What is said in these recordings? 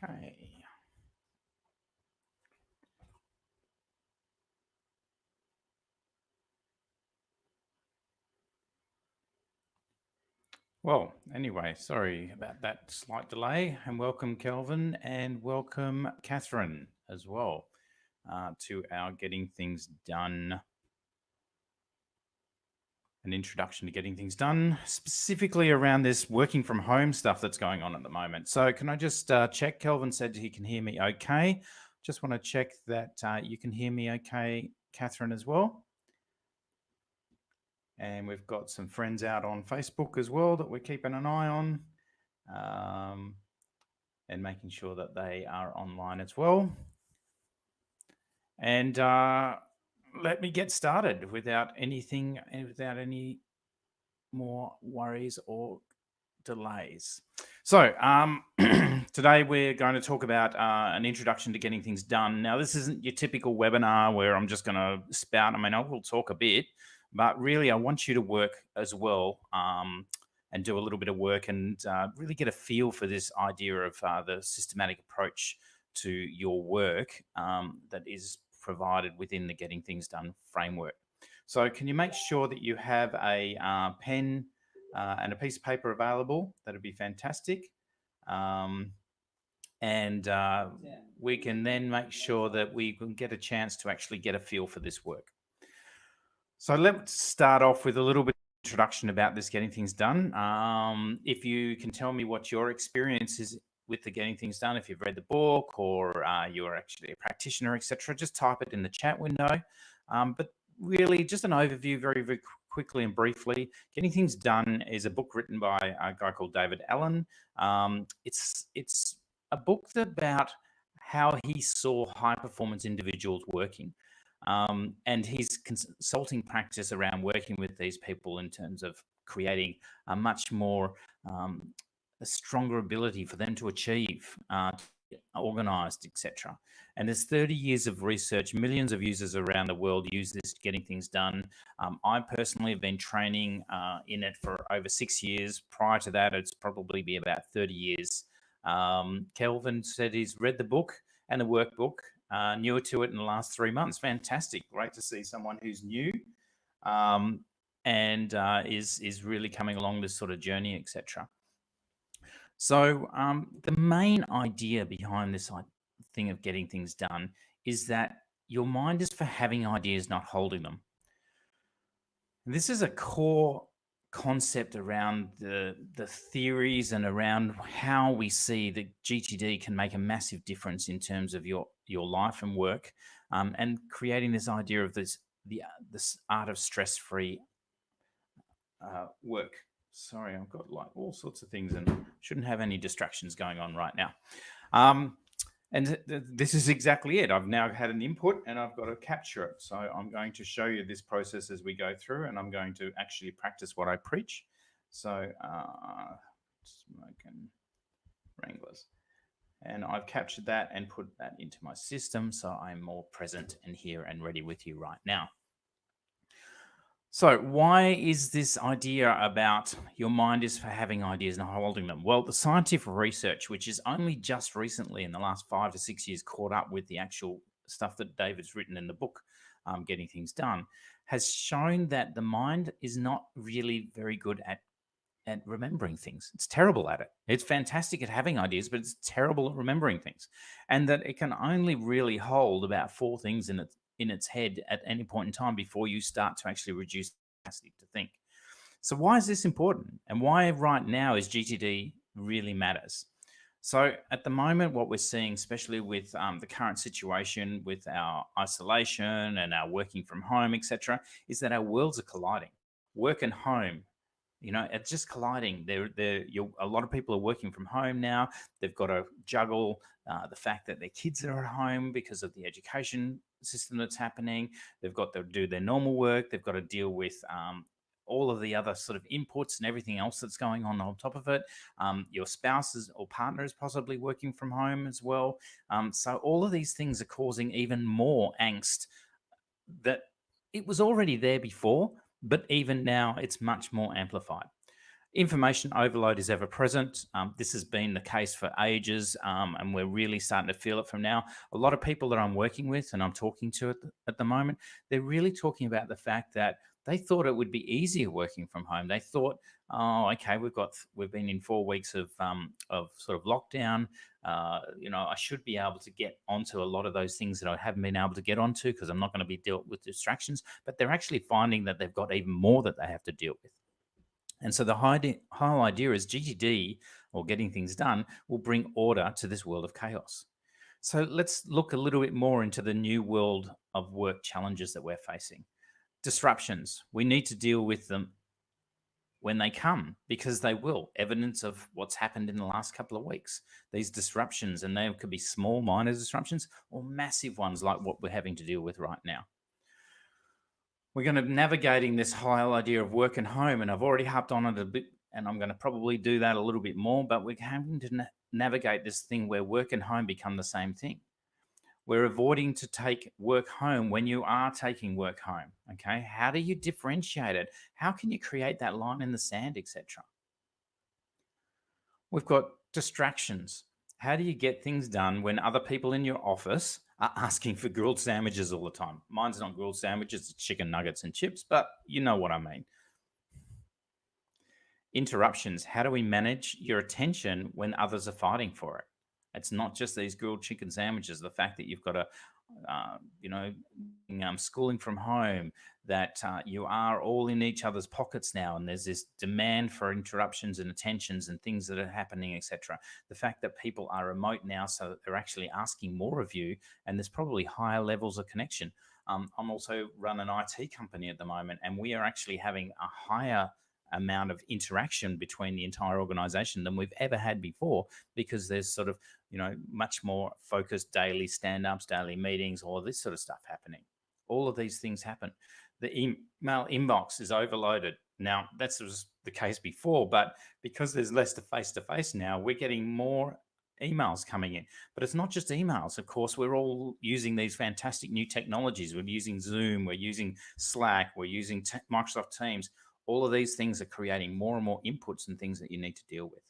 Okay. Well, anyway, sorry about that slight delay, and welcome, Kelvin, and welcome, Catherine, as well, to our Getting Things Done, an introduction to getting things done, specifically around this working from home stuff that's going on at the moment. So, can I just check? Kelvin said he can hear me okay. Just want to check that you can hear me okay, Catherine, as well. And we've got some friends out on Facebook as well that we're keeping an eye on. And making sure that they are online as well. And let me get started without any more worries or delays. So today we're going to talk about an introduction to getting things done. Now, this isn't your typical webinar where I'm just going to spout. I mean, I will talk a bit, but really I want you to work as well and do a little bit of work and really get a feel for this idea of the systematic approach to your work that is provided within the Getting Things Done framework. So can you make sure that you have a pen and a piece of paper available? That'd be fantastic. And we can then make sure that we can get a chance to actually get a feel for this work. So let's start off with a little bit of introduction about this Getting Things Done. If you can tell me what your experience is with the Getting Things Done, if you've read the book or you're actually a practitioner, etc., just type it in the chat window. But really, just an overview, very, very quickly and briefly. Getting Things Done is a book written by a guy called David Allen. It's a book about how he saw high performance individuals working. And his consulting practice around working with these people in terms of creating a much more a stronger ability for them to achieve, organized, etc. And there's 30 years of research, millions of users around the world use this Getting Things Done. I personally have been training in it for over 6 years. Prior to that, it's probably be about 30 years. Kelvin said he's read the book and the workbook, newer to it in the last 3 months. Fantastic. Great to see someone who's new and is really coming along this sort of journey, etc. So the main idea behind this thing of getting things done is that your mind is for having ideas, not holding them. And this is a core concept around the theories and around how we see that GTD can make a massive difference in terms of your life and work, and creating this idea of this art of stress-free work. Sorry, I've got like all sorts of things and shouldn't have any distractions going on right now. And this is exactly it. I've now had an input and I've got to capture it. So I'm going to show you this process as we go through, and I'm going to actually practice what I preach. So Smoke and Wranglers. And I've captured that and put that into my system, so I'm more present and here and ready with you right now. So why is this idea about your mind is for having ideas and holding them? Well, the scientific research, which is only just recently in the last 5 to 6 years caught up with the actual stuff that David's written in the book, Getting Things Done, has shown that the mind is not really very good at remembering things. It's terrible at it. It's fantastic at having ideas, but it's terrible at remembering things. And that it can only really hold about 4 things in its head at any point in time before you start to actually reduce capacity to think. So why is this important? And why right now is GTD really matters? So at the moment, what we're seeing, especially with the current situation with our isolation and our working from home, etc., is that our worlds are colliding. Work and home, it's just colliding. A lot of people are working from home now. They've got to juggle the fact that their kids are at home because of the education system that's happening. They've got to do their normal work. They've got to deal with all of the other sort of inputs and everything else that's going on top of it. Your spouse or partner is possibly working from home as well. So all of these things are causing even more angst that it was already there before, but even now it's much more amplified. Information overload is ever present. This has been the case for ages, and we're really starting to feel it from now. A lot of people that I'm working with and I'm talking to at the moment, they're really talking about the fact that they thought it would be easier working from home. They thought, oh, okay, we've been in 4 weeks of sort of lockdown. I should be able to get onto a lot of those things that I haven't been able to get onto because I'm not going to be dealt with distractions. But they're actually finding that they've got even more that they have to deal with. And so the whole idea is GTD, or getting things done, will bring order to this world of chaos. So let's look a little bit more into the new world of work challenges that we're facing. Disruptions. We need to deal with them when they come, because they will. Evidence of what's happened in the last couple of weeks. These disruptions, and they could be small, minor disruptions, or massive ones like what we're having to deal with right now. We're going to navigating this whole idea of work and home, and I've already harped on it a bit, and I'm going to probably do that a little bit more. But we're having to navigate this thing where work and home become the same thing. We're avoiding to take work home when you are taking work home. Okay, how do you differentiate it? How can you create that line in the sand, etc.? We've got distractions. How do you get things done when other people in your office are asking for grilled sandwiches all the time? Mine's not grilled sandwiches, it's chicken nuggets and chips, but you know what I mean. Interruptions. How do we manage your attention when others are fighting for it? It's not just these grilled chicken sandwiches. The fact that you've got a, you know, schooling from home, that you are all in each other's pockets now, and there's this demand for interruptions and attentions and things that are happening, etc. The fact that people are remote now, so that they're actually asking more of you, and there's probably higher levels of connection. I'm also run an IT company at the moment, and we are actually having a higher amount of interaction between the entire organization than we've ever had before, because there's sort of much more focused daily stand-ups, daily meetings, all this sort of stuff happening. All of these things happen. The email inbox is overloaded. Now, that was the case before, but because there's less to face now, we're getting more emails coming in. But it's not just emails. Of course, we're all using these fantastic new technologies. We're using Zoom, we're using Slack, we're using Microsoft Teams. All of these things are creating more and more inputs and things that you need to deal with.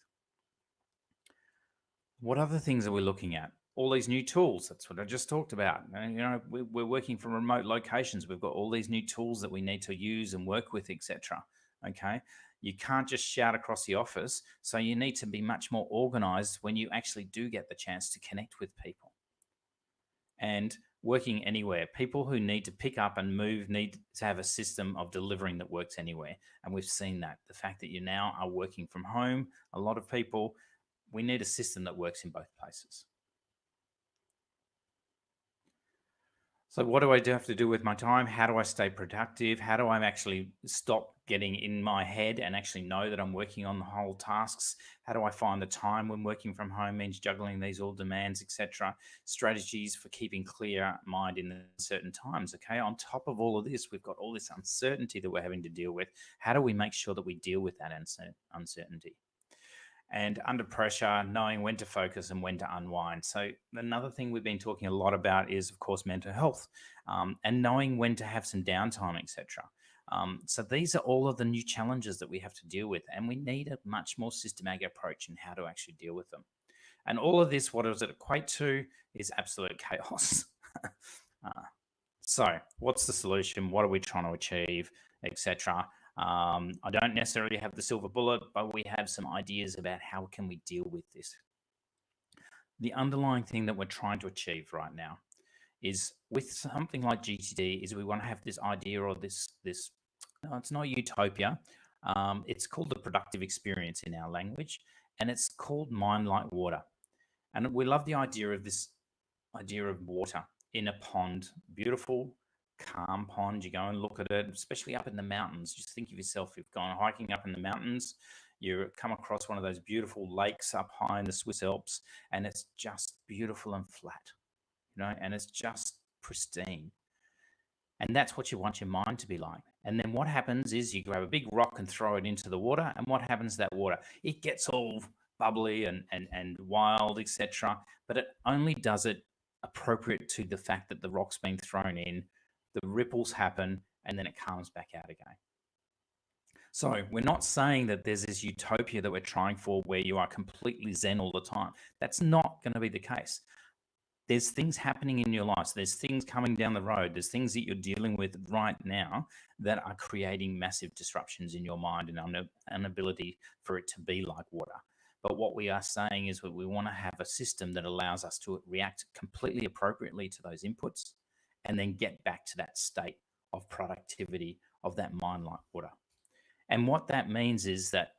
What other things are we looking at? All these new tools. That's what I just talked about. And, we're working from remote locations. We've got all these new tools that we need to use and work with, etc. Okay. You can't just shout across the office. So you need to be much more organized when you actually do get the chance to connect with people. And working anywhere, people who need to pick up and move need to have a system of delivering that works anywhere. And we've seen that. The fact that you now are working from home, a lot of people, we need a system that works in both places. So what do I have to do with my time? How do I stay productive? How do I actually stop getting in my head and actually know that I'm working on the whole tasks? How do I find the time when working from home means juggling these all demands, etc.? Strategies for keeping clear mind in certain times. Okay. On top of all of this, we've got all this uncertainty that we're having to deal with. How do we make sure that we deal with that uncertainty? And under pressure, knowing when to focus and when to unwind. So another thing we've been talking a lot about is, of course, mental health, and knowing when to have some downtime, etc. So these are all of the new challenges that we have to deal with, and we need a much more systematic approach in how to actually deal with them. And all of this, what does it equate to? Is absolute chaos. So what's the solution? What are we trying to achieve, etc.? I don't necessarily have the silver bullet, but we have some ideas about how can we deal with this. The underlying thing that we're trying to achieve right now is, with something like GTD, is we want to have this idea, or this no, it's not utopia. It's called the productive experience in our language, and it's called mind like water. And we love the idea of this idea of water in a pond, beautiful, calm pond. You go and look at it, especially up in the mountains. Just think of yourself, you've gone hiking up in the mountains, you come across one of those beautiful lakes up high in the Swiss Alps, and it's just beautiful and flat, and it's just pristine. And that's what you want your mind to be like. And then what happens is you grab a big rock and throw it into the water. And what happens to that water? It gets all bubbly and wild, etc. But it only does it appropriate to the fact that the rock's been thrown in, the ripples happen, and then it calms back out again. So we're not saying that there's this utopia that we're trying for where you are completely zen all the time. That's not going to be the case. There's things happening in your life. There's things coming down the road. There's things that you're dealing with right now that are creating massive disruptions in your mind and an ability for it to be like water. But what we are saying is that we want to have a system that allows us to react completely appropriately to those inputs and then get back to that state of productivity of that mind like water. And what that means is that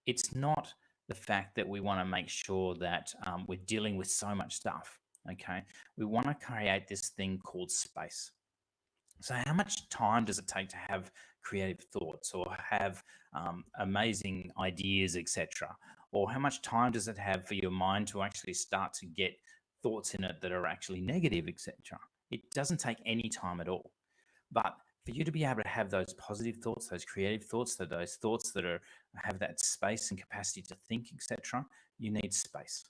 it's not the fact that we want to make sure that we're dealing with so much stuff. Okay. We want to create this thing called space. So, how much time does it take to have creative thoughts or have amazing ideas, etc.? Or how much time does it have for your mind to actually start to get thoughts in it that are actually negative, etc.? It doesn't take any time at all. But for you to be able to have those positive thoughts, those creative thoughts, those thoughts that are have that space and capacity to think, etc., you need space.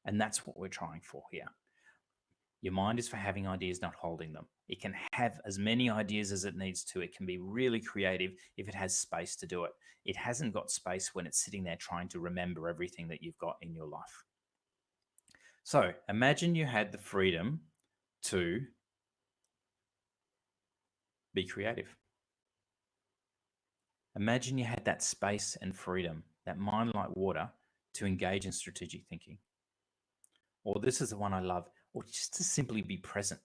And that's what we're trying for here. Your mind is for having ideas, not holding them. It can have as many ideas as it needs to. It can be really creative if it has space to do it. It hasn't got space when it's sitting there trying to remember everything that you've got in your life. So imagine you had the freedom to be creative. Imagine you had that space and freedom, that mind like water, to engage in strategic thinking. Or this is the one I love, or just to simply be present.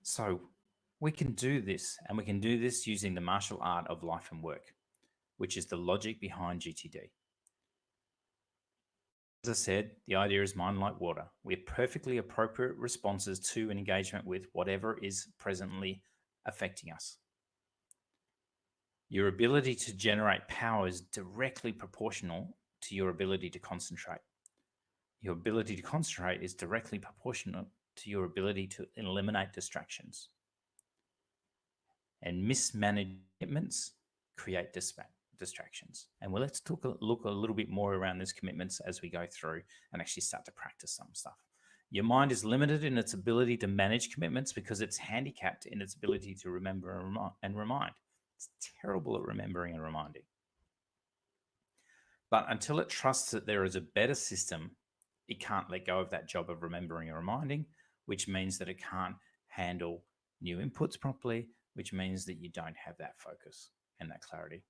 So we can do this, and we can do this using the martial art of life and work, which is the logic behind GTD. As I said, the idea is mind like water. We're perfectly appropriate responses to and engagement with whatever is presently affecting us. Your ability to generate power is directly proportional to your ability to concentrate. Your ability to concentrate is directly proportional to your ability to eliminate distractions. And mismanaged commitments create distractions. And let's look a little bit more around these commitments as we go through and actually start to practice some stuff. Your mind is limited in its ability to manage commitments because it's handicapped in its ability to remember and remind. It's terrible at remembering and reminding. But until it trusts that there is a better system, it can't let go of that job of remembering and reminding, which means that it can't handle new inputs properly, which means that you don't have that focus and that clarity.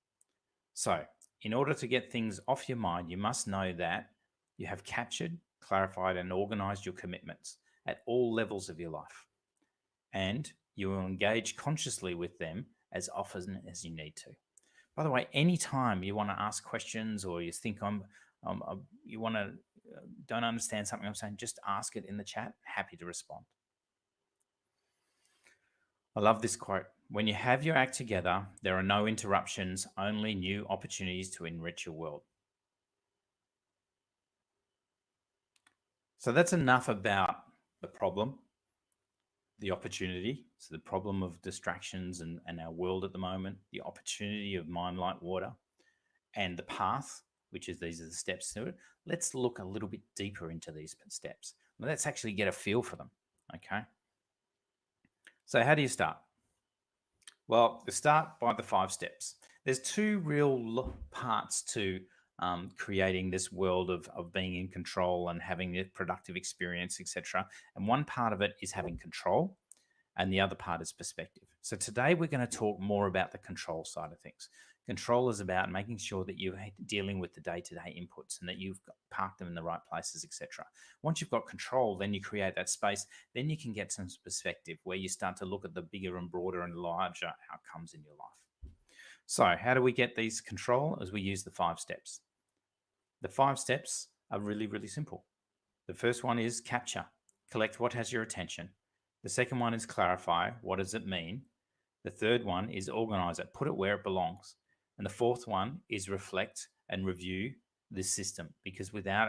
So, in order to get things off your mind, you must know that you have captured, clarified, and organized your commitments at all levels of your life. And you will engage consciously with them as often as you need to. By the way, anytime you want to ask questions or you think you want to don't understand something I'm saying, just ask it in the chat. Happy to respond. I love this quote. When you have your act together, there are no interruptions, only new opportunities to enrich your world. So that's enough about the problem, the opportunity. So the problem of distractions and our world at the moment, the opportunity of mind like water, and the path, which is these are the steps to it. Let's look a little bit deeper into these steps. Let's actually get a feel for them. Okay. So how do you start? Well, you start by the 5 steps. There's 2 real parts to creating this world of being in control and having a productive experience, etc. And one part of it is having control, and the other part is perspective. So today we're going to talk more about the control side of things. Control is about making sure that you're dealing with the day-to-day inputs and that you've parked them in the right places, etc. Once you've got control, then you create that space. Then you can get some perspective where you start to look at the bigger and broader and larger outcomes in your life. So how do we get these control? As we use the 5 steps. The 5 steps are really, really simple. The first one is capture. Collect what has your attention. The second one is clarify. What does it mean? The third one is organize it. Put it where it belongs. And the fourth one is reflect and review this system, because without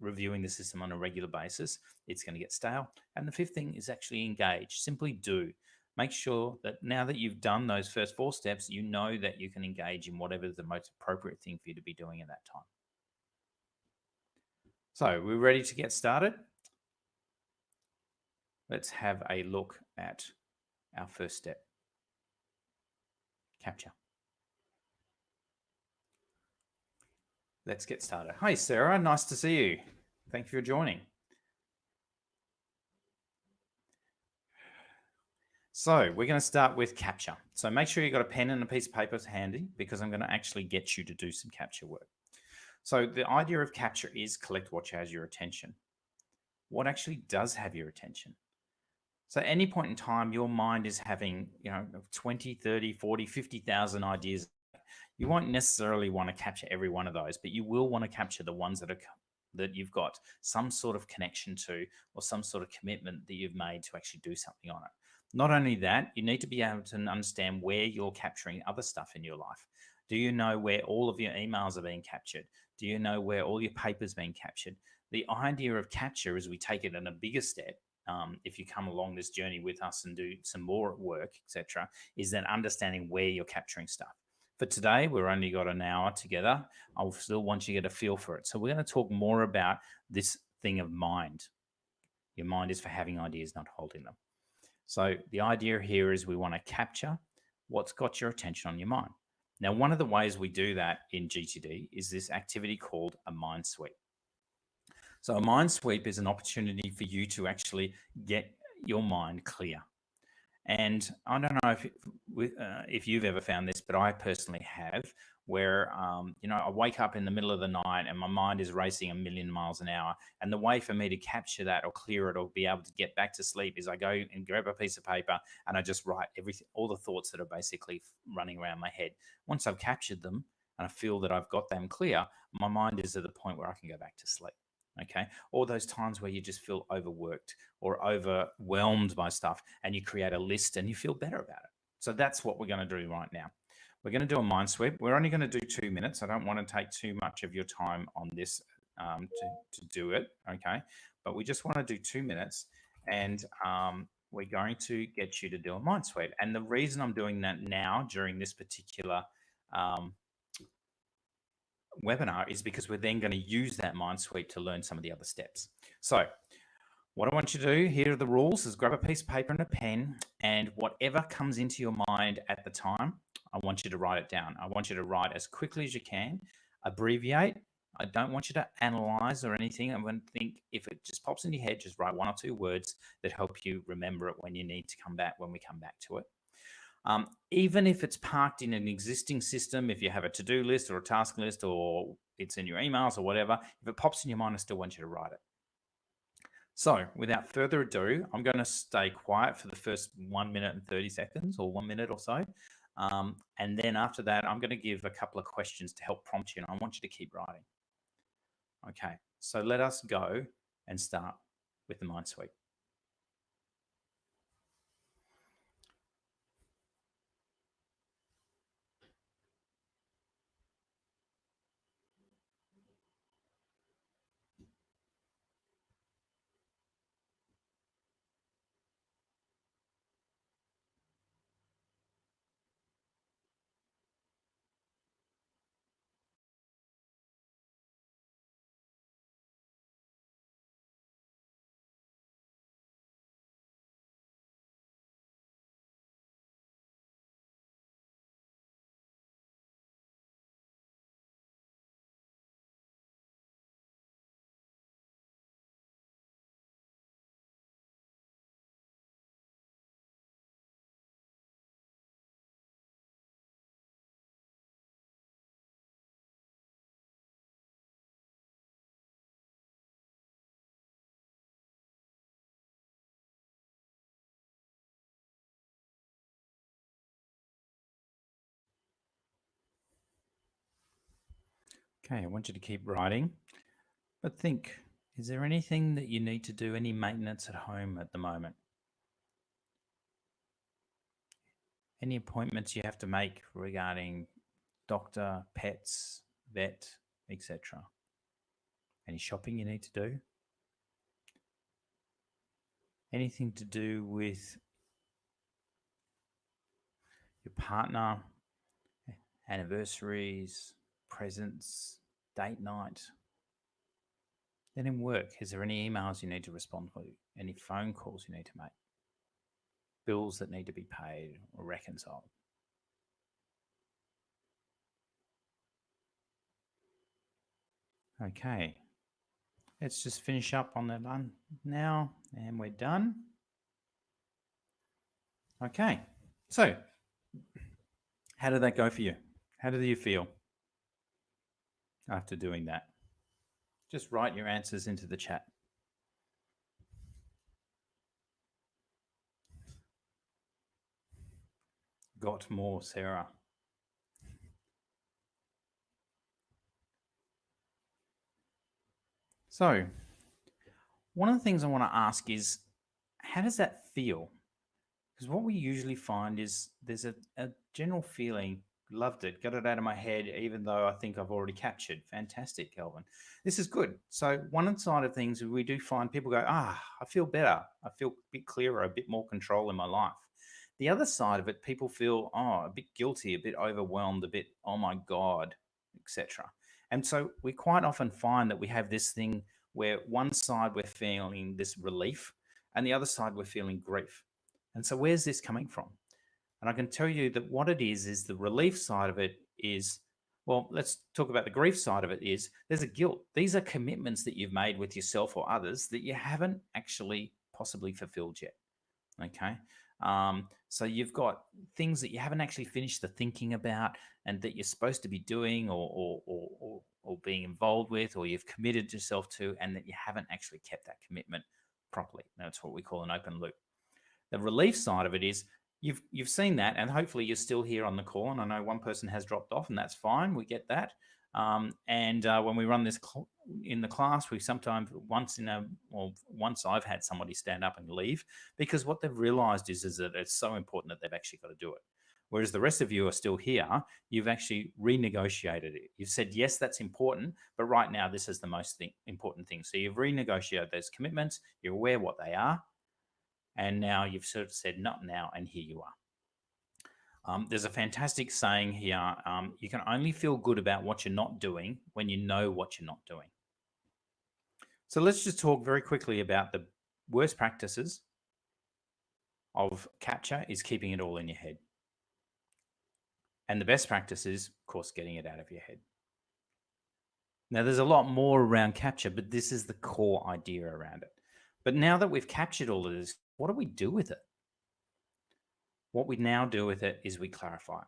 reviewing the system on a regular basis, it's going to get stale. And the fifth thing is actually engage. Simply do. Make sure that now that you've done those first 4 steps, you know that you can engage in whatever is the most appropriate thing for you to be doing at that time. So we're ready to get started. Let's have a look at our first step. Capture. Let's get started. Hi, Sarah. Nice to see you. Thank you for joining. So we're going to start with capture. So make sure you've got a pen and a piece of paper handy because I'm going to actually get you to do some capture work. So the idea of capture is collect what has your attention. What actually does have your attention? So at any point in time, your mind is having, 20, 30, 40, 50,000 ideas. You won't necessarily want to capture every one of those, but you will want to capture the ones that you've got some sort of connection to or some sort of commitment that you've made to actually do something on it. Not only that, you need to be able to understand where you're capturing other stuff in your life. Do you know where all of your emails are being captured? Do you know where all your paper's being captured? The idea of capture is we take it in a bigger step. If you come along this journey with us and do some more work, etc., is then understanding where you're capturing stuff. For today, we've only got an hour together. I still want you to get a feel for it. So we're going to talk more about this thing of mind. Your mind is for having ideas, not holding them. So the idea here is we want to capture what's got your attention on your mind. Now, one of the ways we do that in GTD is this activity called a mind sweep. So a mind sweep is an opportunity for you to actually get your mind clear. And I don't know if you've ever found this, but I personally have, where I wake up in the middle of the night and my mind is racing a million miles an hour. And the way for me to capture that or clear it or be able to get back to sleep is I go and grab a piece of paper and I just write everything, all the thoughts that are basically running around my head. Once I've captured them and I feel that I've got them clear, my mind is at the point where I can go back to sleep. Okay. Or those times where you just feel overworked or overwhelmed by stuff and you create a list and you feel better about it. So that's what we're going to do right now. We're going to do a mind sweep. We're only going to do 2 minutes. I don't want to take too much of your time on this to do it. Okay. But we just want to do 2 minutes and we're going to get you to do a mind sweep. And the reason I'm doing that now during this particular webinar is because we're then going to use that mind sweep to learn some of the other steps. So what I want you to do, here are the rules, is grab a piece of paper and a pen, and whatever comes into your mind at the time, I want you to write it down. I want you to write as quickly as you can, abbreviate. I don't want you to analyze or anything. I'm going to think if it just pops in your head, just write 1 or 2 words that help you remember it when you need to come back, when we come back to it. Even if it's parked in an existing system, if you have a to-do list or a task list or it's in your emails or whatever, if it pops in your mind, I still want you to write it. So without further ado, I'm going to stay quiet for the first 1 minute and 30 seconds or 1 minute or so. And then after that, I'm going to give a couple of questions to help prompt you. And I want you to keep writing. Okay, so let us go and start with the mind sweep. Okay, I want you to keep writing, but think, is there anything that you need to do, any maintenance at home at the moment? Any appointments you have to make regarding doctor, pets, vet, etc.? Any shopping you need to do? Anything to do with your partner, anniversaries, presents, date night? Then in work, is there any emails you need to respond to? Any phone calls you need to make? Bills that need to be paid or reconciled? Okay. Let's just finish up on that one now, and we're done. Okay. So, how did that go for you? How did you feel after doing that? Just write your answers into the chat. Got more, Sarah. So, one of the things I want to ask is, how does that feel? Because what we usually find is there's a general feeling, loved it, got it out of my head, even though I think I've already captured. Fantastic, Kelvin. This is good. So, one side of things, we do find people go, I feel better. I feel a bit clearer, a bit more control in my life. The other side of it, people feel, a bit guilty, a bit overwhelmed, a bit, oh my God, etc. And so we quite often find that we have this thing where one side we're feeling this relief and the other side we're feeling grief. And so where's this coming from? And I can tell you that what it is the relief side of it is, well, let's talk about the grief side of it is there's a guilt. These are commitments that you've made with yourself or others that you haven't actually possibly fulfilled yet. Okay. So you've got things that you haven't actually finished the thinking about and that you're supposed to be doing or being involved with, or you've committed yourself to, and that you haven't actually kept that commitment properly. That's what we call an open loop. The relief side of it is you've seen that, and hopefully you're still here on the call. And I know one person has dropped off, and that's fine. We get that. And when we run this in the class, we sometimes once I've had somebody stand up and leave because what they've realised is that it's so important that they've actually got to do it. Whereas the rest of you are still here, you've actually renegotiated it. You've said, yes, that's important, but right now this is the most important thing. So you've renegotiated those commitments. You're aware what they are. And now you've sort of said, not now, and here you are. There's a fantastic saying here. You can only feel good about what you're not doing when you know what you're not doing. So let's just talk very quickly about the worst practices of capture is keeping it all in your head. And the best practice is, of course, getting it out of your head. Now, there's a lot more around capture, but this is the core idea around it. But now that we've captured all of this, what do we do with it? What we now do with it is we clarify.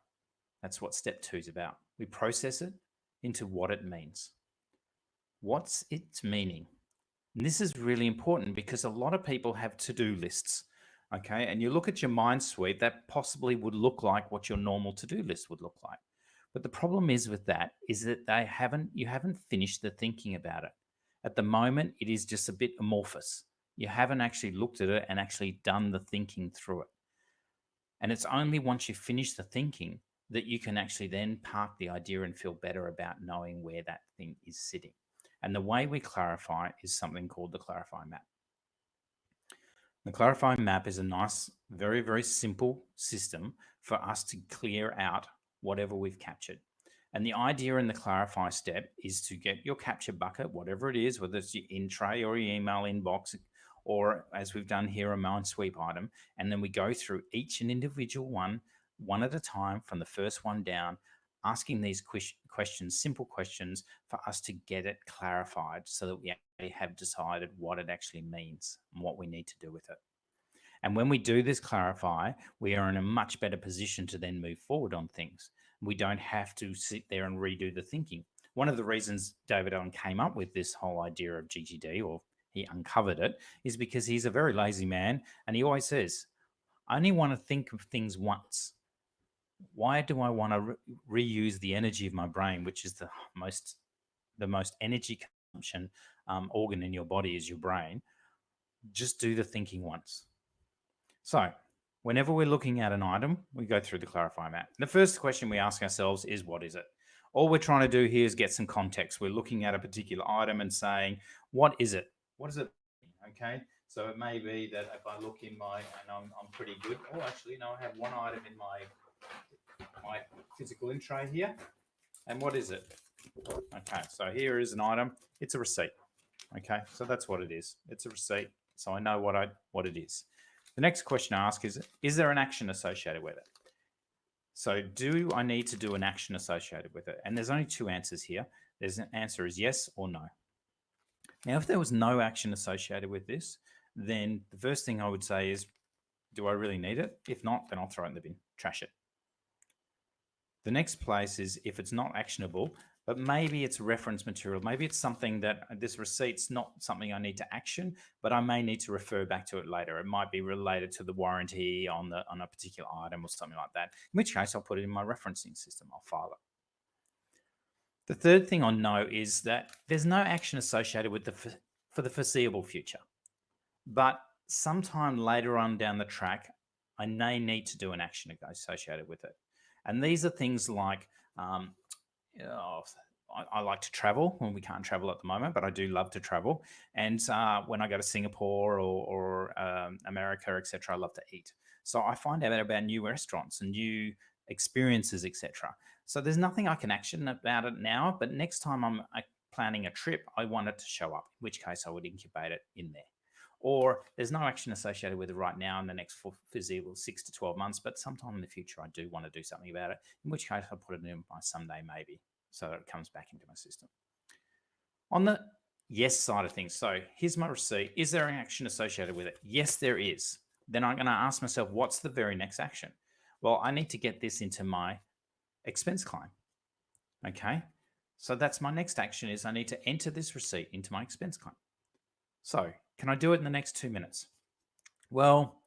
That's what step 2 is about. We process it into what it means. What's its meaning? And this is really important because a lot of people have to-do lists, okay? And you look at your mind suite, that possibly would look like what your normal to-do list would look like. But the problem is with that is that you haven't finished the thinking about it. At the moment, it is just a bit amorphous. You haven't actually looked at it and actually done the thinking through it. And it's only once you finish the thinking that you can actually then park the idea and feel better about knowing where that thing is sitting. And the way we clarify is something called the Clarify Map. The Clarify Map is a nice, very, very simple system for us to clear out whatever we've captured. And the idea in the Clarify step is to get your capture bucket, whatever it is, whether it's your in tray or your email inbox, or as we've done here, a Minesweep item. And then we go through each and individual one at a time from the first one down, asking these questions, simple questions for us to get it clarified so that we actually have decided what it actually means and what we need to do with it. And when we do this clarify, we are in a much better position to then move forward on things. We don't have to sit there and redo the thinking. One of the reasons David Allen came up with this whole idea of GTD, or he uncovered it, is because he's a very lazy man. And he always says, I only want to think of things once. Why do I want to reuse the energy of my brain, which is the most energy consumption organ in your body is your brain? Just do the thinking once. So whenever we're looking at an item, we go through the Clarify Map. The first question we ask ourselves is, what is it? All we're trying to do here is get some context. We're looking at a particular item and saying, what is it? What is it? Okay. So it may be that if I look in my, and I'm pretty good. Oh, actually, no, I have one item in my physical in tray here. And what is it? Okay. So here is an item. It's a receipt. Okay. So that's what it is. It's a receipt. So I know what it is. The next question I ask is there an action associated with it? So do I need to do an action associated with it? And there's only 2 answers here. There's an answer is yes or no. Now, if there was no action associated with this, then the first thing I would say is, do I really need it? If not, then I'll throw it in the bin, trash it. The next place is if it's not actionable, but maybe it's reference material. Maybe it's something that this receipt's not something I need to action, but I may need to refer back to it later. It might be related to the warranty on a particular item or something like that, in which case I'll put it in my referencing system. I'll file it. The third thing I'll know is that there's no action associated with for the foreseeable future. But sometime later on down the track, I may need to do an action associated with it. And these are things like, I like to travel when we can't travel at the moment, but I do love to travel. And when I go to Singapore or America, etc., I love to eat. So I find out about new restaurants and new experiences, etc. So there's nothing I can action about it now, but next time I'm planning a trip, I want it to show up, in which case I would incubate it in there. Or there's no action associated with it right now in the next foreseeable 6 to 12 months, but sometime in the future, I do want to do something about it, in which case I'll put it in by someday maybe, so that it comes back into my system. On the yes side of things, so here's my receipt. Is there an action associated with it? Yes, there is. Then I'm going to ask myself, what's the very next action? Well, I need to get this into my expense claim. Okay, so that's my next action is I need to enter this receipt into my expense claim. So can I do it in the next 2 minutes? Well,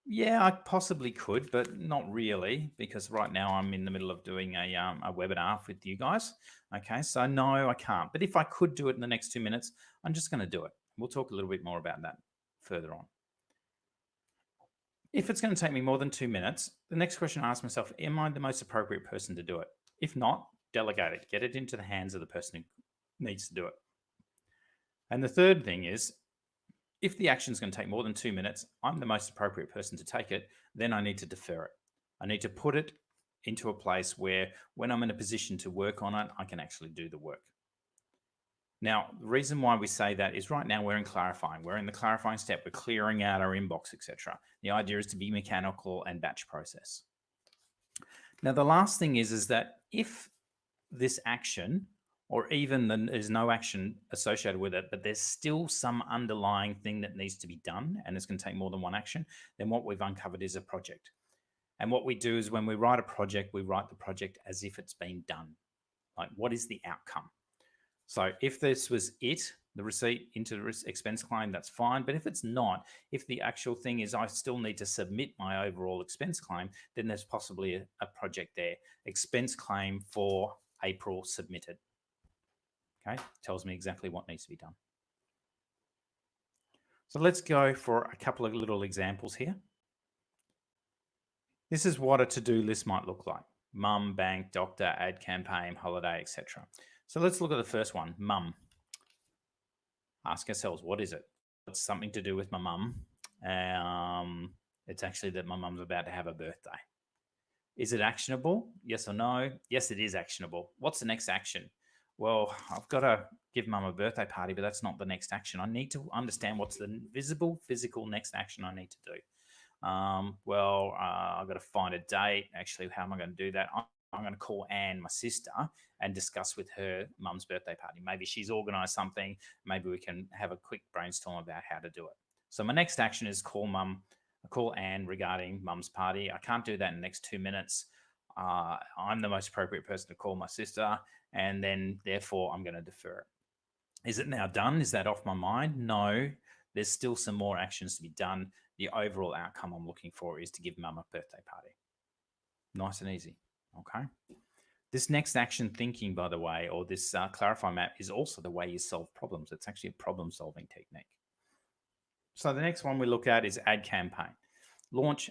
yeah, I possibly could, but not really, because right now I'm in the middle of doing a webinar with you guys. Okay, so no, I can't. But if I could do it in the next 2 minutes, I'm just going to do it. We'll talk a little bit more about that further on. If it's going to take me more than 2 minutes, the next question I ask myself, am I the most appropriate person to do it? If not, delegate it. Get it into the hands of the person who needs to do it. And the third thing is, if the action is going to take more than 2 minutes, I'm the most appropriate person to take it, then I need to defer it. I need to put it into a place where when I'm in a position to work on it, I can actually do the work. Now, the reason why we say that is right now we're in clarifying. We're in the clarifying step. We're clearing out our inbox, etc. The idea is to be mechanical and batch process. Now, the last thing is that if this action or even there's no action associated with it, but there's still some underlying thing that needs to be done and it's going to take more than one action, then what we've uncovered is a project. And what we do is when we write a project, we write the project as if it's been done. Like, what is the outcome? So if this was it, the receipt into the expense claim, that's fine. But if it's not, if the actual thing is I still need to submit my overall expense claim, then there's possibly a project there. Expense claim for April submitted. Okay, tells me exactly what needs to be done. So let's go for a couple of little examples here. This is what a to-do list might look like. Mum, bank, doctor, ad campaign, holiday, etc. So let's look at the first one, mum. Ask ourselves, what is it? It's something to do with my mum. It's actually that my mum's about to have a birthday. Is it actionable? Yes or no? Yes, it is actionable. What's the next action? Well, I've got to give mum a birthday party, but that's not the next action. I need to understand what's the visible, physical next action I need to do. I've got to find a date. Actually, how am I going to do that? I'm going to call Anne, my sister, and discuss with her mum's birthday party. Maybe she's organised something. Maybe we can have a quick brainstorm about how to do it. So my next action is call Anne regarding mum's party. I can't do that in the next 2 minutes. I'm the most appropriate person to call my sister, and then therefore I'm going to defer it. Is it now done? Is that off my mind? No, there's still some more actions to be done. The overall outcome I'm looking for is to give mum a birthday party. Nice and easy. Okay. This next action thinking, by the way, or this clarify map is also the way you solve problems. It's actually a problem solving technique. So the next one we look at is ad campaign. Launch.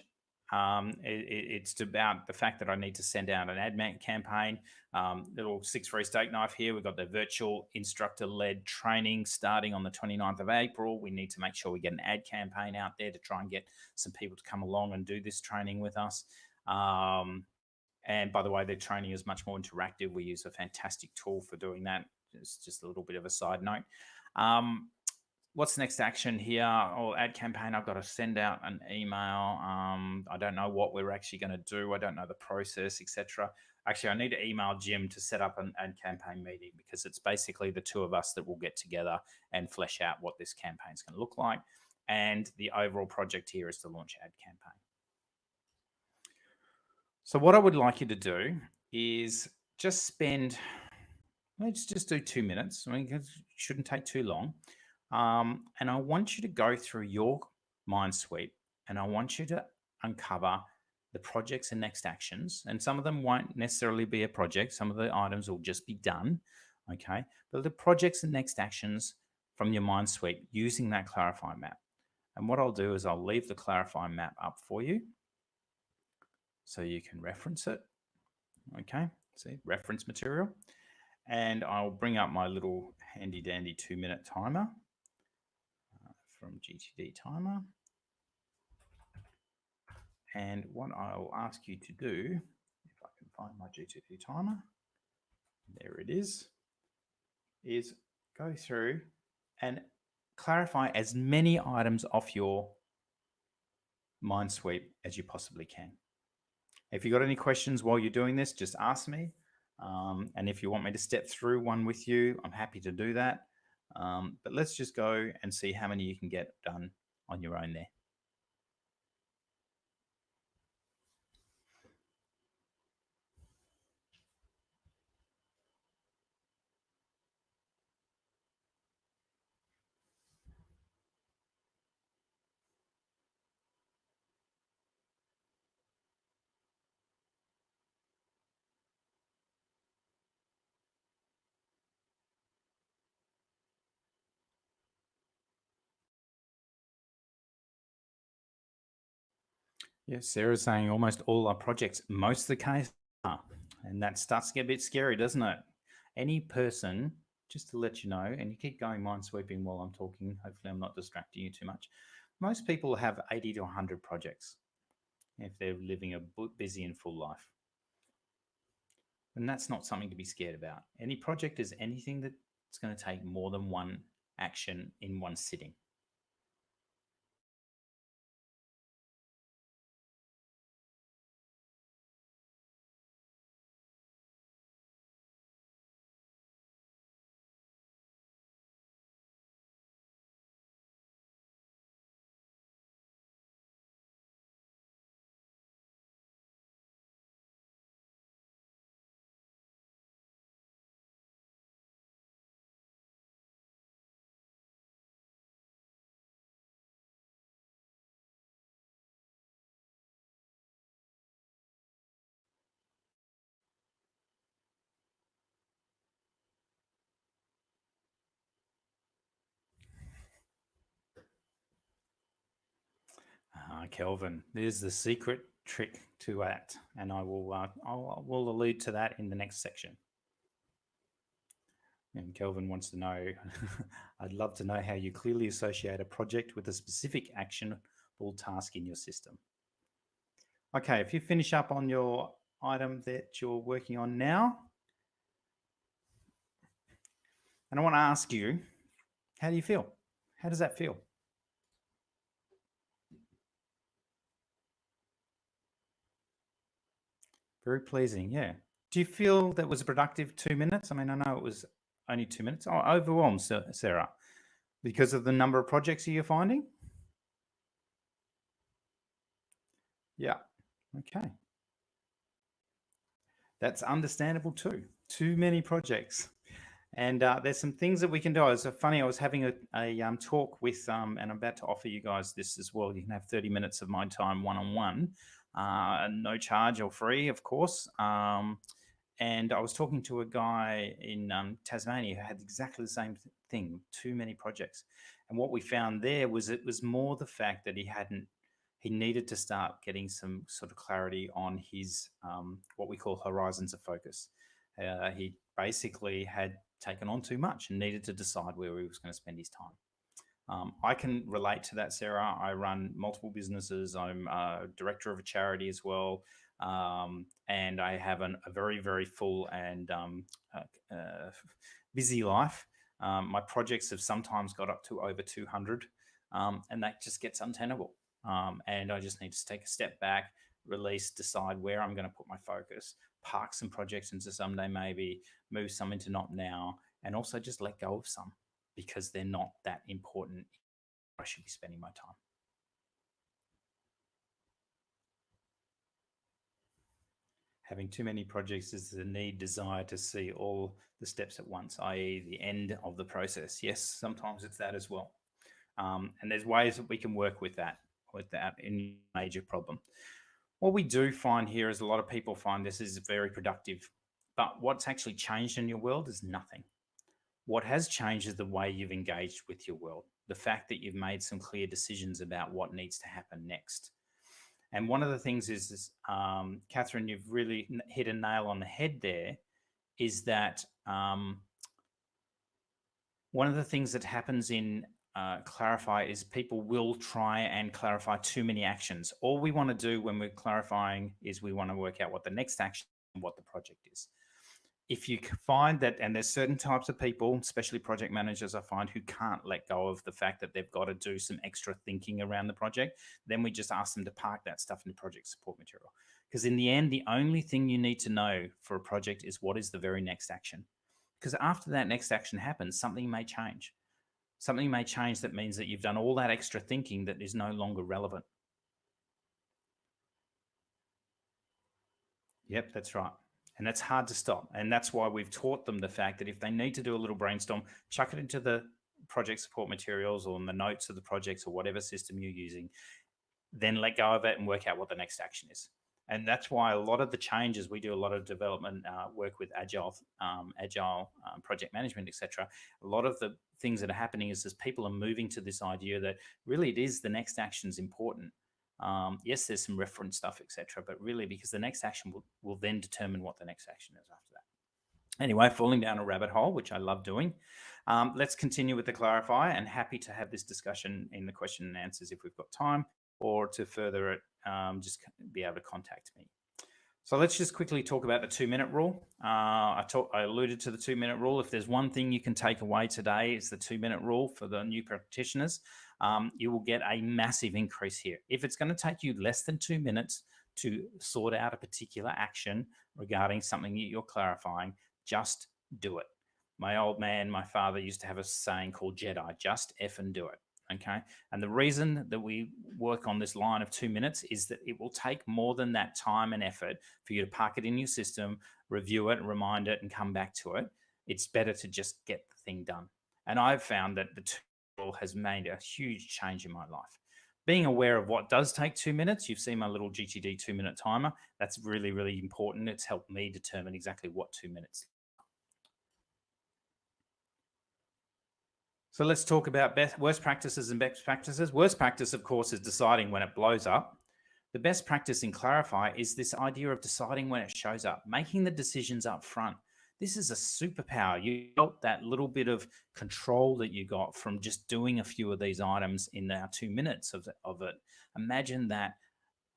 It's about the fact that I need to send out an ad campaign. Little 6 free steak knife here. We've got the virtual instructor-led training starting on the 29th of April. We need to make sure we get an ad campaign out there to try and get some people to come along and do this training with us. And by the way, the training is much more interactive. We use a fantastic tool for doing that. It's just a little bit of a side note. what's the next action here? Or ad campaign, I've got to send out an email. I don't know what we're actually going to do. I don't know the process, etc. Actually, I need to email Jim to set up an ad campaign meeting because it's basically the two of us that will get together and flesh out what this campaign is going to look like. And the overall project here is to launch ad campaign. So what I would like you to do is just spend, let's just do 2 minutes. I mean, it shouldn't take too long. And I want you to go through your Mindsweep and I want you to uncover the projects and next actions. And some of them won't necessarily be a project. Some of the items will just be done. Okay. But the projects and next actions from your Mindsweep using that Clarify map. And what I'll do is I'll leave the Clarify map up for you so you can reference it. Okay. See, reference material. And I'll bring up my little handy dandy 2-minute timer from GTD Timer. And what I'll ask you to do, if I can find my GTD Timer, there it is go through and clarify as many items off your Mindsweep as you possibly can. If you've got any questions while you're doing this, just ask me. And if you want me to step through one with you, I'm happy to do that. But let's just go and see how many you can get done on your own there. Yes, Sarah's saying almost all our projects, most of the case are. And that starts to get a bit scary, doesn't it? Any person, just to let you know, and you keep going Minesweeping while I'm talking, hopefully I'm not distracting you too much. Most people have 80 to 100 projects if they're living a busy and full life. And that's not something to be scared about. Any project is anything that's going to take more than one action in one sitting. Kelvin, there's the secret trick to that, and I will allude to that in the next section. And Kelvin wants to know, I'd love to know how you clearly associate a project with a specific actionable task in your system. Okay, if you finish up on your item that you're working on now, and I want to ask you, how do you feel? How does that feel? Very pleasing, yeah. Do you feel that was a productive 2 minutes? I mean, I know it was only 2 minutes. Oh, overwhelmed, Sarah, because of the number of projects you're finding? Yeah, okay. That's understandable too. Too many projects. And there's some things that we can do. It's funny, I was having a talk with, and I'm about to offer you guys this as well. You can have 30 minutes of my time one-on-one, no charge or free, of course. And I was talking to a guy in Tasmania who had exactly the same thing, too many projects. And what we found there was it was more the fact that he needed to start getting some sort of clarity on his what we call horizons of focus. He basically had taken on too much and needed to decide where he was going to spend his time. I can relate to that, Sarah. I run multiple businesses. I'm a director of a charity as well. And I have a very, very full and busy life. My projects have sometimes got up to over 200, and that just gets untenable. And I just need to take a step back, release, decide where I'm going to put my focus, park some projects into someday, maybe move some into not now, and also just let go of some because they're not that important. I should be spending my time. Having too many projects is the need, desire to see all the steps at once, i.e., the end of the process. Yes, sometimes it's that as well. And there's ways that we can work with that in major problem. What we do find here is a lot of people find this is very productive, but what's actually changed in your world is nothing. What has changed is the way you've engaged with your world, the fact that you've made some clear decisions about what needs to happen next. And one of the things is, Catherine, you've really hit a nail on the head there, is that one of the things that happens in Clarify is people will try and clarify too many actions. All we want to do when we're clarifying is we want to work out what the next action and what the project is. If you find that, and there's certain types of people, especially project managers, I find, who can't let go of the fact that they've got to do some extra thinking around the project, then we just ask them to park that stuff in the project support material. Because in the end, the only thing you need to know for a project is what is the very next action. Because after that next action happens, something may change. Something may change that means that you've done all that extra thinking that is no longer relevant. Yep, that's right. And that's hard to stop. And that's why we've taught them the fact that if they need to do a little brainstorm, chuck it into the project support materials or in the notes of the projects or whatever system you're using, then let go of it and work out what the next action is. And that's why a lot of the changes, we do a lot of development work with agile project management, etc. A lot of the things that are happening is as people are moving to this idea that really it is the next action is important. Yes, there's some reference stuff, etc., but really because the next action will then determine what the next action is after that. Anyway, falling down a rabbit hole, which I love doing. Let's continue with the clarify, and happy to have this discussion in the question and answers if we've got time, or to further it, just be able to contact me. So let's just quickly talk about the 2-minute rule. I alluded to the 2-minute rule. If there's one thing you can take away today, it's the 2-minute rule for the new practitioners. You will get a massive increase here. If it's going to take you less than 2 minutes to sort out a particular action regarding something that you're clarifying, just do it. My old man, my father used to have a saying called Jedi, just effing do it. Okay. And the reason that we work on this line of 2 minutes is that it will take more than that time and effort for you to park it in your system, review it, remind it, and come back to it. It's better to just get the thing done. And I've found that the tool has made a huge change in my life. Being aware of what does take 2 minutes, you've seen my little GTD 2-minute timer. That's really, really important. It's helped me determine exactly what 2 minutes. So let's talk about worst practices and best practices. Worst practice, of course, is deciding when it blows up. The best practice in Clarify is this idea of deciding when it shows up, making the decisions up front. This is a superpower. You got that little bit of control that you got from just doing a few of these items in our 2 minutes of it. Imagine that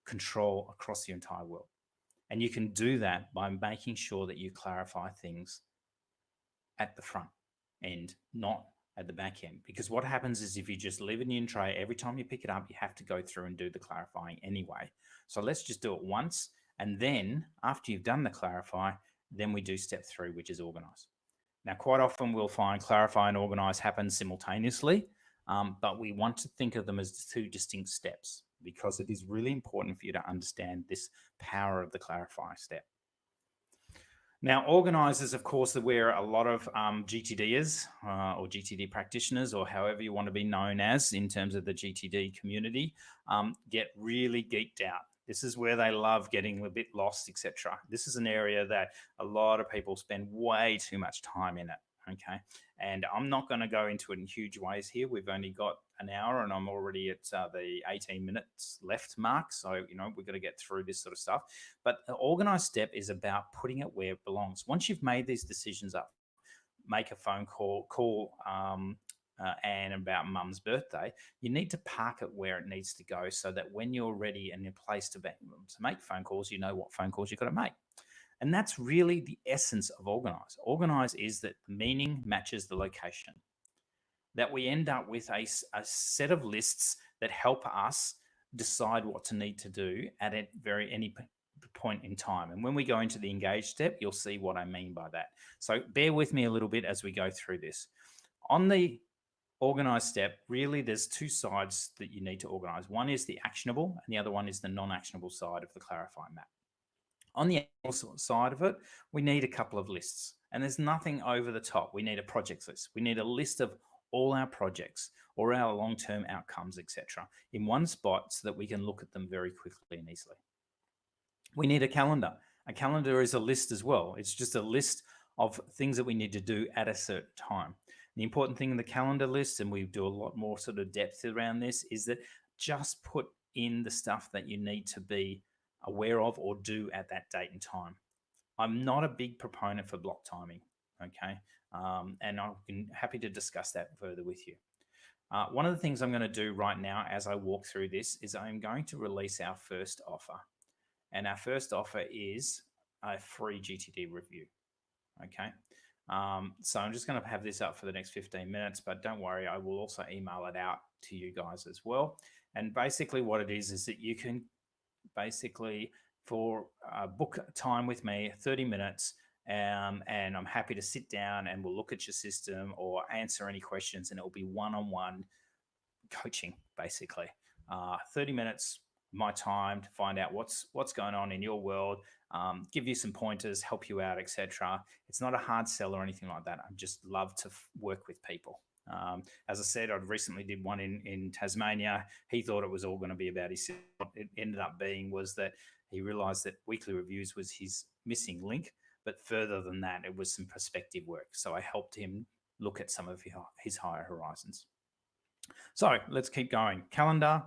control across the entire world. And you can do that by making sure that you clarify things at the front end, not at the back end. Because what happens is if you just leave it in tray, every time you pick it up, you have to go through and do the clarifying anyway. So let's just do it once. And then after you've done the clarify, then we do step 3, which is organize. Now, quite often we'll find clarify and organize happen simultaneously, but we want to think of them as 2 distinct steps because it is really important for you to understand this power of the clarify step. Now, organisers, of course, are where a lot of GTDers or GTD practitioners, or however you want to be known as in terms of the GTD community, get really geeked out. This is where they love getting a bit lost, etc. This is an area that a lot of people spend way too much time in it. Okay. And I'm not going to go into it in huge ways here. We've only got an hour and I'm already at the 18 minutes left mark. So, we've got to get through this sort of stuff. But the organized step is about putting it where it belongs. Once you've made these decisions up, make a phone call Anne about mum's birthday, you need to park it where it needs to go so that when you're ready and in place to make phone calls, you know what phone calls you've got to make. And that's really the essence of organize. Organize is that the meaning matches the location, that we end up with a set of lists that help us decide what to need to do at any point in time. And when we go into the engage step, you'll see what I mean by that. So bear with me a little bit as we go through this. On the organize step, really there's two sides that you need to organize. One is the actionable and the other one is the non-actionable side of the clarify map. On the side of it, we need a couple of lists, and there's nothing over the top. We need a projects list. We need a list of all our projects or our long-term outcomes, etc., in one spot so that we can look at them very quickly and easily. We need a calendar. A calendar is a list as well. It's just a list of things that we need to do at a certain time. The important thing in the calendar list, and we do a lot more sort of depth around this, is that just put in the stuff that you need to be aware of or do at that date and time. I'm not a big proponent for block timing, okay? And I'm happy to discuss that further with you. One of the things I'm going to do right now as I walk through this is I'm going to release our first offer. And our first offer is a free GTD review, okay? So I'm just going to have this up for the next 15 minutes, but don't worry, I will also email it out to you guys as well. And basically what it is that you can basically for book time with me, 30 minutes, and I'm happy to sit down and we'll look at your system or answer any questions, and it'll be one-on-one coaching, basically. 30 minutes, my time to find out what's going on in your world, give you some pointers, help you out, etc. It's not a hard sell or anything like that. I just love to work with people. As I said, I recently did one in Tasmania. He thought it was all going to be about his. What it ended up being was that he realised that weekly reviews was his missing link. But further than that, it was some perspective work. So I helped him look at some of his higher horizons. So let's keep going. Calendar,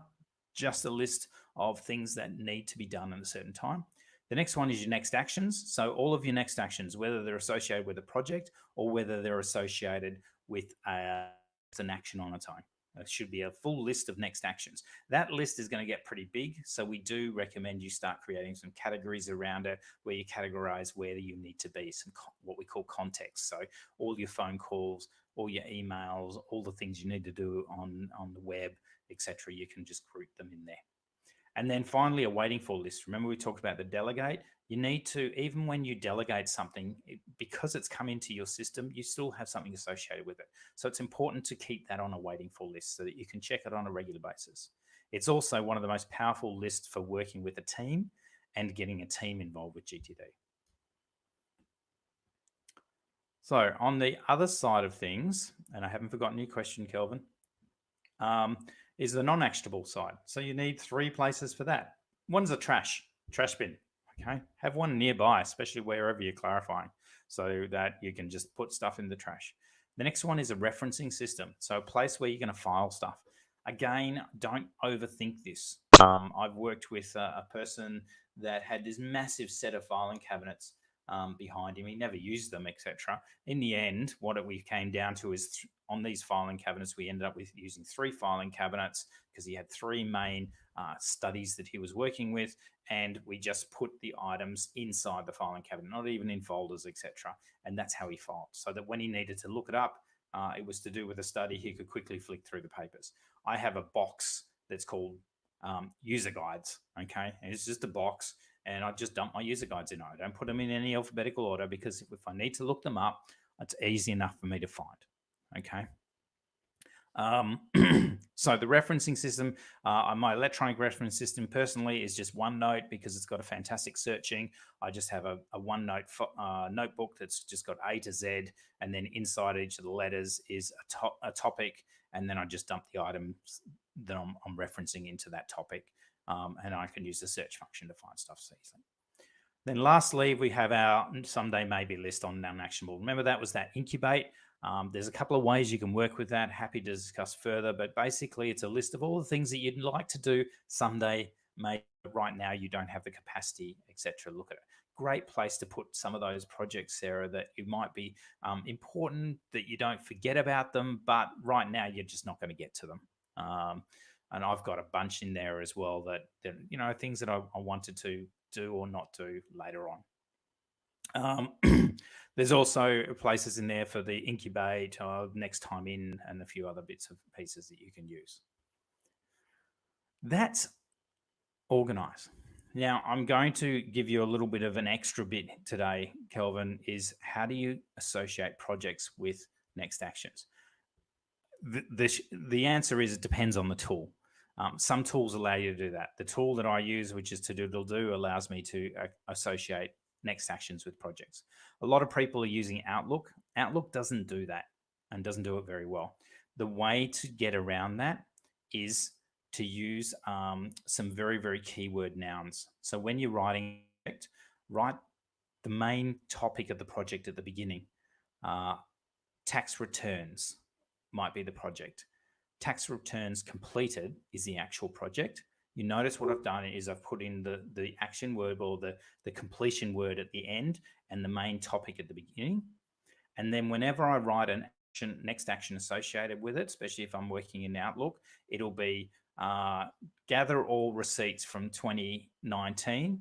just a list of things that need to be done at a certain time. The next one is your next actions. So all of your next actions, whether they're associated with a project or whether they're associated with an action on its own. There should be a full list of next actions. That list is going to get pretty big. So we do recommend you start creating some categories around it where you categorize where you need to be, some what we call context. So all your phone calls, all your emails, all the things you need to do on the web, etc. You can just group them in there. And then finally, a waiting for list. Remember we talked about the delegate? You need to, even when you delegate something, because it's come into your system, you still have something associated with it. So it's important to keep that on a waiting for list so that you can check it on a regular basis. It's also one of the most powerful lists for working with a team and getting a team involved with GTD. So on the other side of things, and I haven't forgotten your question, Kelvin, is the non-actionable side. So you need 3 places for that. One's a trash bin. Okay, have one nearby, especially wherever you're clarifying, so that you can just put stuff in the trash. The next one is a referencing system. So a place where you're going to file stuff. Again, don't overthink this. I've worked with a person that had this massive set of filing cabinets behind him. He never used them, etc. In the end, what we came down to is on these filing cabinets, we ended up with using 3 filing cabinets because he had 3 main studies that he was working with, and we just put the items inside the filing cabinet, not even in folders, etc. And that's how he filed, so that when he needed to look it up, it was to do with a study, he could quickly flick through the papers. I have a box that's called user guides, okay? And it's just a box, and I just dump my user guides in. I don't put them in any alphabetical order because if I need to look them up, it's easy enough for me to find, okay? So the referencing system, my electronic reference system personally is just OneNote because it's got a fantastic searching. I just have a OneNote notebook that's just got A to Z, and then inside each of the letters is a topic, and then I just dump the items that I'm referencing into that topic, and I can use the search function to find stuff so easily. Then lastly, we have our someday maybe list on non-actionable. Remember that was that incubate. There's a couple of ways you can work with that. Happy to discuss further, but basically it's a list of all the things that you'd like to do someday, maybe right now you don't have the capacity, etc. Look at it. Great place to put some of those projects, Sarah, that it might be important that you don't forget about them, but right now you're just not going to get to them. And I've got a bunch in there as well that things that I wanted to do or not do later on. Um, there's also places in there for the incubate, next time in, and a few other bits of pieces that you can use. That's organize. Now, I'm going to give you a little bit of an extra bit today, Kelvin, is how do you associate projects with next actions? The answer is it depends on the tool. Some tools allow you to do that. The tool that I use, which is Todoodle, allows me to associate next actions with projects. A lot of people are using Outlook. Outlook doesn't do that and doesn't do it very well. The way to get around that is to use some very, very keyword nouns. So when you're writing, write the main topic of the project at the beginning. Tax returns might be the project. Tax returns completed is the actual project. You notice what I've done is I've put in the action word or the completion word at the end and the main topic at the beginning. And then whenever I write an action, next action associated with it, especially if I'm working in Outlook, it'll be gather all receipts from 2019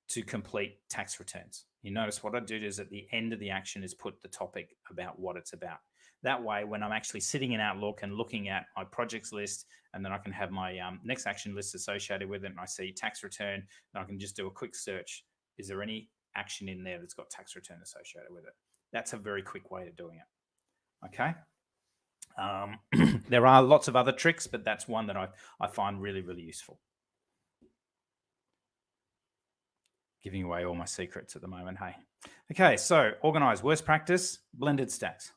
to complete tax returns. You notice what I do is at the end of the action is put the topic about what it's about. That way, when I'm actually sitting in Outlook and looking at my projects list, and then I can have my next action list associated with it, and I see tax return, and I can just do a quick search. Is there any action in there that's got tax return associated with it? That's a very quick way of doing it. Okay. There are lots of other tricks, but that's one that I find really, really useful. Giving away all my secrets at the moment, hey. Okay, so organize. Worst practice, blended stacks.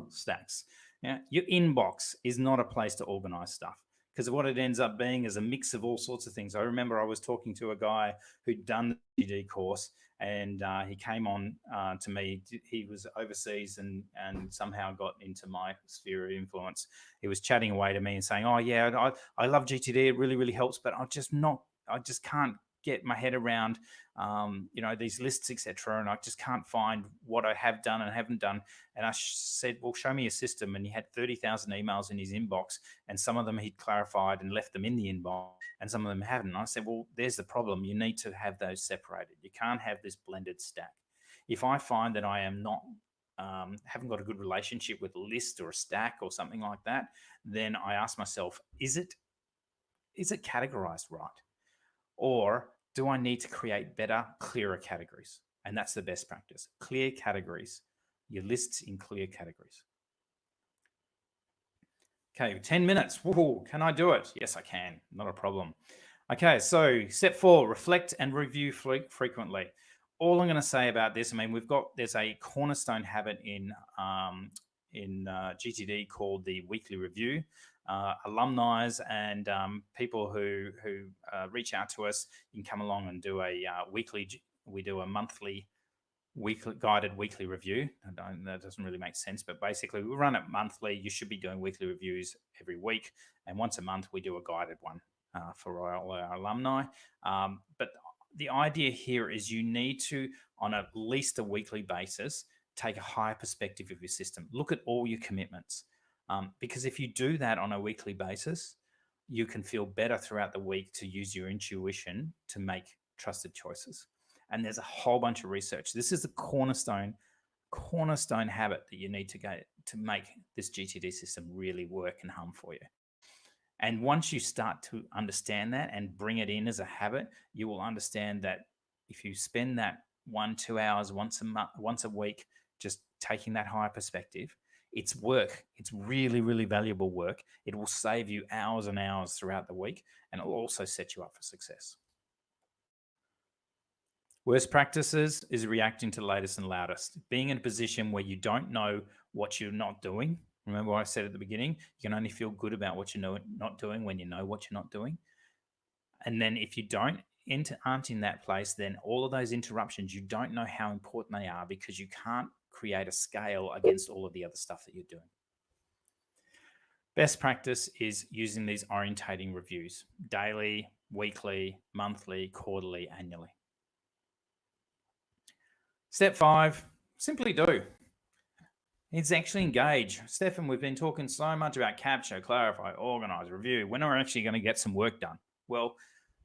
Stacks. Yeah, your inbox is not a place to organize stuff because what it ends up being is a mix of all sorts of things. I remember I was talking to a guy who'd done the GD course and he came on to me. He was overseas and somehow got into my sphere of influence. He was chatting away to me and saying, "Oh yeah, I love GTD. It really, really helps, but I just can't get my head around these lists, etc. And I just can't find what I have done and haven't done." And I said, "Well, show me a system." And he had 30,000 emails in his inbox, and some of them he'd clarified and left them in the inbox, and some of them hadn't. And I said, "Well, there's the problem. You need to have those separated. You can't have this blended stack. If I find that I am not haven't got a good relationship with a list or a stack or something like that, then I ask myself, is it categorized right? Or do I need to create better, clearer categories?" And that's the best practice. Clear categories, your lists in clear categories. Okay, 10 minutes. Whoa, can I do it? Yes, I can. Not a problem. Okay, so step 4, reflect and review frequently. All I'm going to say about this, I mean, there's a cornerstone habit in GTD called the weekly review. Alumni and people who reach out to us, you can come along and do a weekly. We do a monthly, guided weekly review. That doesn't really make sense, but basically we run it monthly. You should be doing weekly reviews every week, and once a month we do a guided one for all our alumni. But the idea here is you need to, on at least a weekly basis, take a higher perspective of your system. Look at all your commitments. Because if you do that on a weekly basis, you can feel better throughout the week to use your intuition to make trusted choices. And there's a whole bunch of research. This is the cornerstone habit that you need to go to make this GTD system really work and hum for you. And once you start to understand that and bring it in as a habit, you will understand that if you spend that 1-2 hours once a week, just taking that higher perspective, it's work. It's really, really valuable work. It will save you hours and hours throughout the week, and it will also set you up for success. Worst practices is reacting to the latest and loudest. Being in a position where you don't know what you're not doing. Remember what I said at the beginning? You can only feel good about what you're not doing when you know what you're not doing. And then if you aren't in that place, then all of those interruptions, you don't know how important they are because you can't create a scale against all of the other stuff that you're doing. Best practice is using these orientating reviews: daily, weekly, monthly, quarterly, annually. Step 5, simply do. It's actually engage. Stefan, we've been talking so much about capture, clarify, organize, review. When are we actually going to get some work done? Well,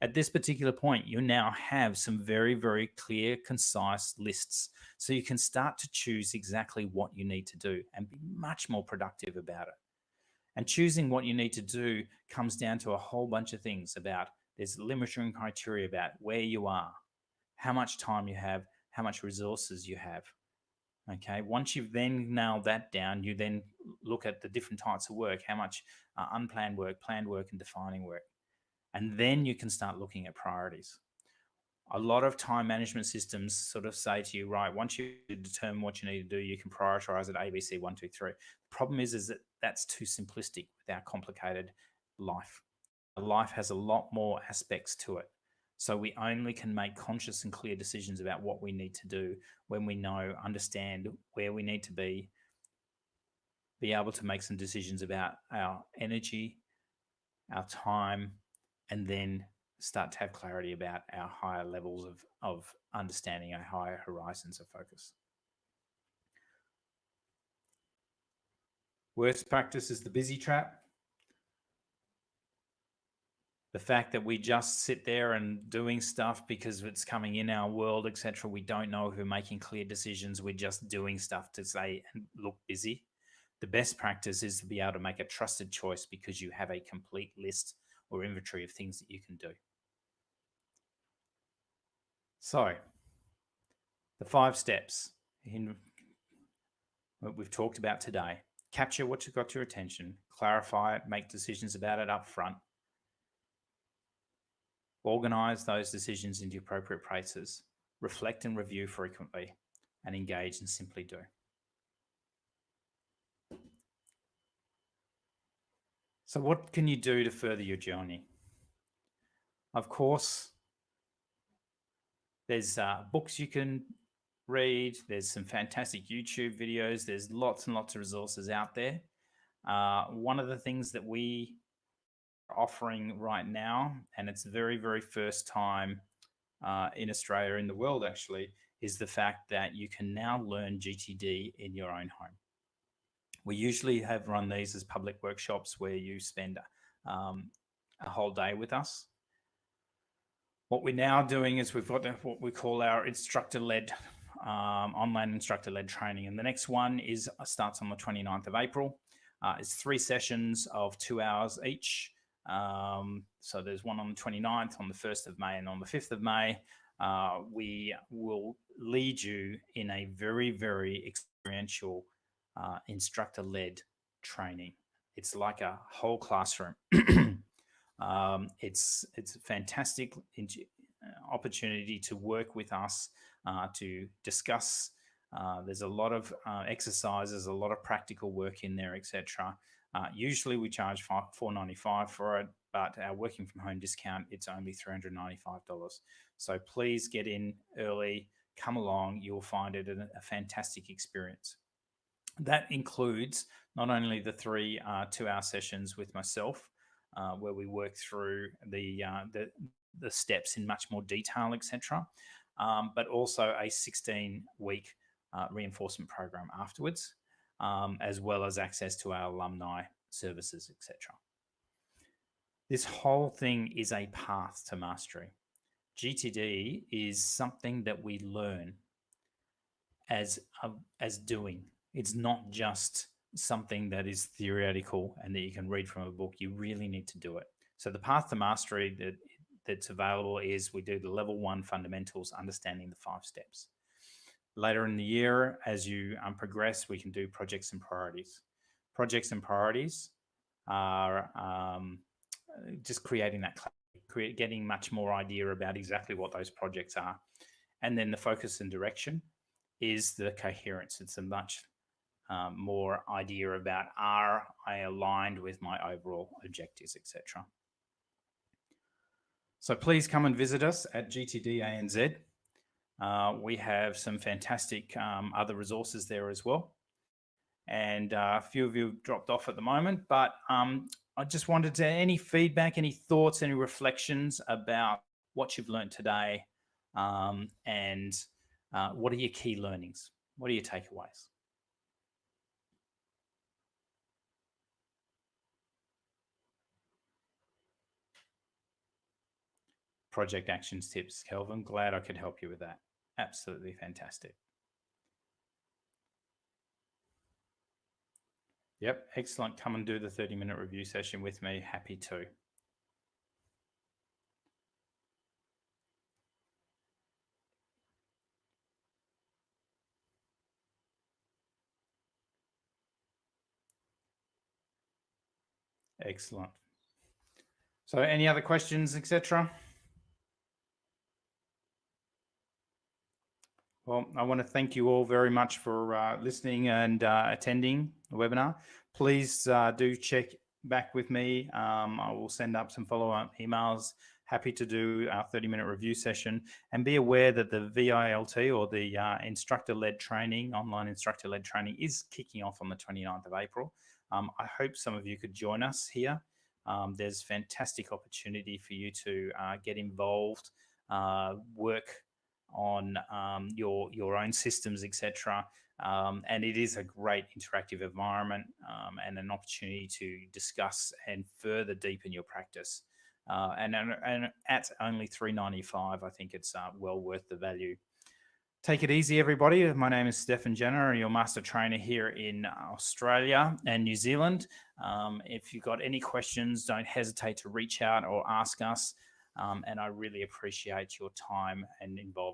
At this particular point, you now have some very, very clear, concise lists. So you can start to choose exactly what you need to do and be much more productive about it. And choosing what you need to do comes down to a whole bunch of things about there's limiting criteria about where you are, how much time you have, how much resources you have. Okay. Once you've then nailed that down, you then look at the different types of work, how much unplanned work, planned work, and defining work. And then you can start looking at priorities. A lot of time management systems sort of say to you, right, once you determine what you need to do, you can prioritize it ABC 1, 2, 3. The problem is that that's too simplistic with our complicated life. Life has a lot more aspects to it. So we only can make conscious and clear decisions about what we need to do when we know, understand where we need to be able to make some decisions about our energy, our time, and then start to have clarity about our higher levels of understanding, our higher horizons of focus. Worst practice is the busy trap. The fact that we just sit there and doing stuff because it's coming in our world, etc. We don't know if we're making clear decisions. We're just doing stuff to say and look busy. The best practice is to be able to make a trusted choice because you have a complete list or inventory of things that you can do. So, the 5 steps in what we've talked about today: capture what you've got your attention, clarify it, make decisions about it up front, organize those decisions into appropriate places, reflect and review frequently, and engage and simply do. So what can you do to further your journey? Of course, there's books you can read. There's some fantastic YouTube videos. There's lots and lots of resources out there. One of the things that we are offering right now, and it's the very, very first time in Australia, in the world actually, is the fact that you can now learn GTD in your own home. We usually have run these as public workshops where you spend a whole day with us. What we're now doing is we've got what we call our instructor-led, online instructor-led training. And the next one starts on the 29th of April. It's 3 sessions of 2 hours each. So there's one on the 29th, on the 1st of May, and on the 5th of May. We will lead you in a very, very experiential instructor-led training. It's like a whole classroom. It's a fantastic opportunity to work with us, to discuss. There's a lot of exercises, a lot of practical work in there, etc. Usually we charge $495 for it, but our working from home discount, it's only $395. So please get in early, come along. You'll find it a fantastic experience. That includes not only the 3 2-hour sessions with myself, where we work through the steps in much more detail, etc., but also a 16-week reinforcement program afterwards, as well as access to our alumni services, etc. This whole thing is a path to mastery. GTD is something that we learn as doing. It's not just something that is theoretical and that you can read from a book. You really need to do it. So the path to mastery that's available is we do the level 1 fundamentals, understanding the 5 steps. Later in the year, as you progress, we can do projects and priorities. Projects and priorities are just creating that clarity, getting much more idea about exactly what those projects are. And then the focus and direction is the coherence. It's a much more idea about, are I aligned with my overall objectives, etc. So please come and visit us at GTD ANZ. We have some fantastic other resources there as well. And a few of you dropped off at the moment, but I just wanted to, any feedback, any thoughts, any reflections about what you've learned today, and what are your key learnings? What are your takeaways? project actions tips, Kelvin. Glad I could help you with that. Absolutely fantastic. Yep, excellent. Come and do the 30-minute review session with me. Happy to. Excellent. So any other questions, etc.? Well, I want to thank you all very much for listening and attending the webinar. Please do check back with me. I will send up some follow-up emails. Happy to do our 30-minute review session, and be aware that the VILT, or the instructor-led training, online instructor-led training, is kicking off on the 29th of April. I hope some of you could join us here. There's fantastic opportunity for you to get involved, work on your own systems, etc. And it is a great interactive environment, and an opportunity to discuss and further deepen your practice. And at only $395, I think it's well worth the value. Take it easy, everybody. My name is Stefan Jenner, your master trainer here in Australia and New Zealand. If you've got any questions, don't hesitate to reach out or ask us. And I really appreciate your time and involvement.